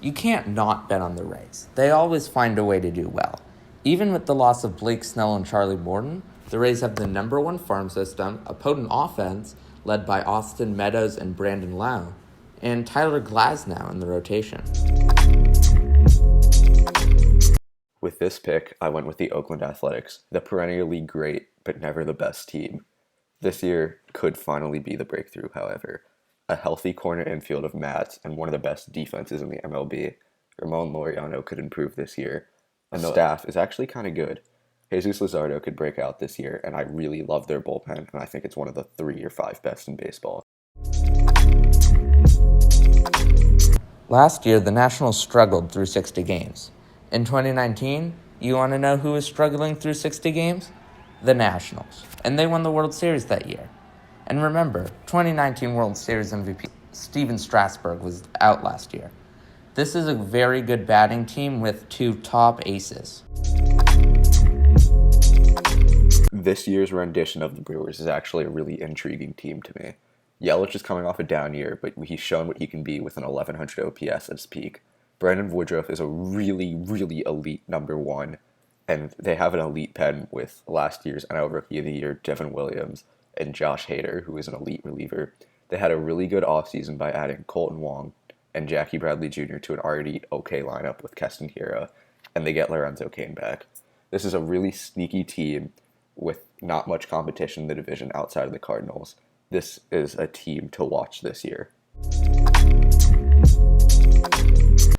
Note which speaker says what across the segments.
Speaker 1: You can't not bet on the Rays. They always find a way to do well. Even with the loss of Blake Snell and Charlie Morton, the Rays have the number one farm system, a potent offense led by Austin Meadows and Brandon Lau, and Tyler Glasnow in the rotation.
Speaker 2: With this pick, I went with the Oakland Athletics, the perennially great but never the best team. This year could finally be the breakthrough, however. A healthy corner infield of Mats and one of the best defenses in the MLB. Ramon Laureano could improve this year, and the staff is actually kind of good. Jesus Luzardo could break out this year, and I really love their bullpen, and I think it's one of the 3 or 5 best in baseball.
Speaker 1: Last year, the Nationals struggled through 60 games. In 2019, you want to know who is struggling through 60 games? The Nationals. And they won the World Series that year. And remember, 2019 World Series MVP Steven Strasburg was out last year. This is a very good batting team with 2 top aces.
Speaker 2: This year's rendition of the Brewers is actually a really intriguing team to me. Yelich is coming off a down year, but he's shown what he can be with an 1100 OPS at his peak. Brandon Woodruff is a really, really elite number 1, and they have an elite pen with last year's NL Rookie of the Year, Devin Williams, and Josh Hader, who is an elite reliever. They had a really good offseason by adding Colton Wong and Jackie Bradley Jr. to an already okay lineup with Keston Hiura, and they get Lorenzo Cain back. This is a really sneaky team with not much competition in the division outside of the Cardinals. This is a team to watch this year.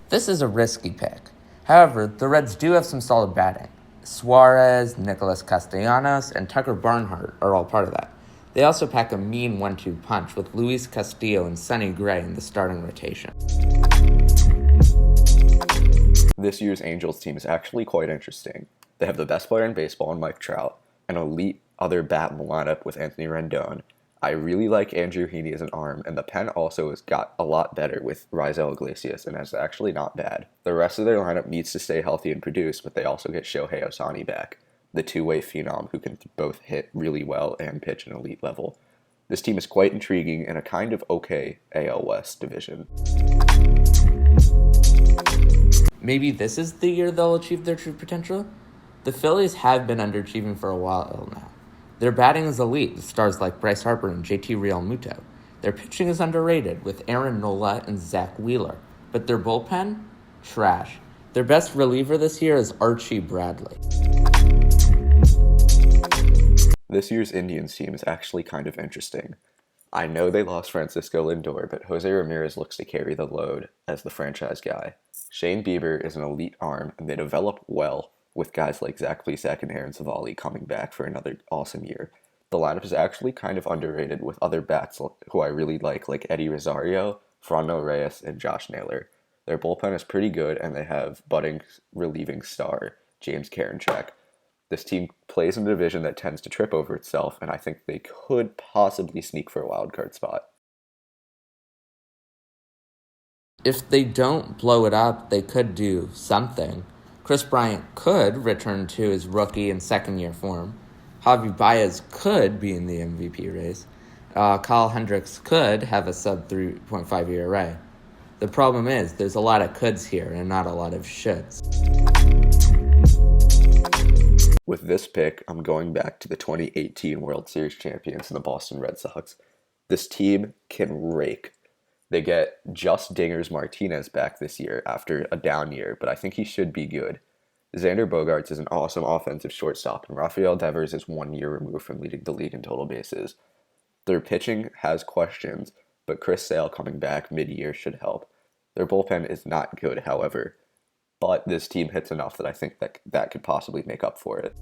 Speaker 1: This is a risky pick. However, the Reds do have some solid batting. Suarez, Nicholas Castellanos, and Tucker Barnhart are all part of that. They also pack a mean 1-2 punch with Luis Castillo and Sonny Gray in the starting rotation.
Speaker 2: This year's Angels team is actually quite interesting. They have the best player in baseball in Mike Trout, an elite other bat in the lineup with Anthony Rendon. I really like Andrew Heaney as an arm, and the pen also has got a lot better with Raisel Iglesias, and is actually not bad. The rest of their lineup needs to stay healthy and produce, but they also get Shohei Ohtani back, the two-way phenom who can both hit really well and pitch an elite level. This team is quite intriguing in a kind of okay AL West division.
Speaker 1: Maybe this is the year they'll achieve their true potential? The Phillies have been underachieving for a while now. Their batting is elite with stars like Bryce Harper and JT Realmuto. Their pitching is underrated with Aaron Nola and Zach Wheeler. But their bullpen? Trash. Their best reliever this year is Archie Bradley.
Speaker 2: This year's Indians team is actually kind of interesting. I know they lost Francisco Lindor, but Jose Ramirez looks to carry the load as the franchise guy. Shane Bieber is an elite arm, and they develop well with guys like Zach Plesac and Aaron Savali coming back for another awesome year. The lineup is actually kind of underrated with other bats who I really like Eddie Rosario, Fernando Reyes, and Josh Naylor. Their bullpen is pretty good, and they have budding relieving star James Karinchak. This team plays in a division that tends to trip over itself, and I think they could possibly sneak for a wildcard spot.
Speaker 1: If they don't blow it up, they could do something. Chris Bryant could return to his rookie and second-year form. Javi Baez could be in the MVP race. Kyle Hendricks could have a sub-3.5 ERA. The problem is, there's a lot of coulds here and not a lot of shoulds.
Speaker 2: With this pick, I'm going back to the 2018 World Series champions and the Boston Red Sox. This team can rake. They get Just Dingers Martinez back this year after a down year, but I think he should be good. Xander Bogaerts is an awesome offensive shortstop, and Rafael Devers is 1 year removed from leading the league in total bases. Their pitching has questions, but Chris Sale coming back mid-year should help. Their bullpen is not good, however, but this team hits enough that I think that could possibly make up for it.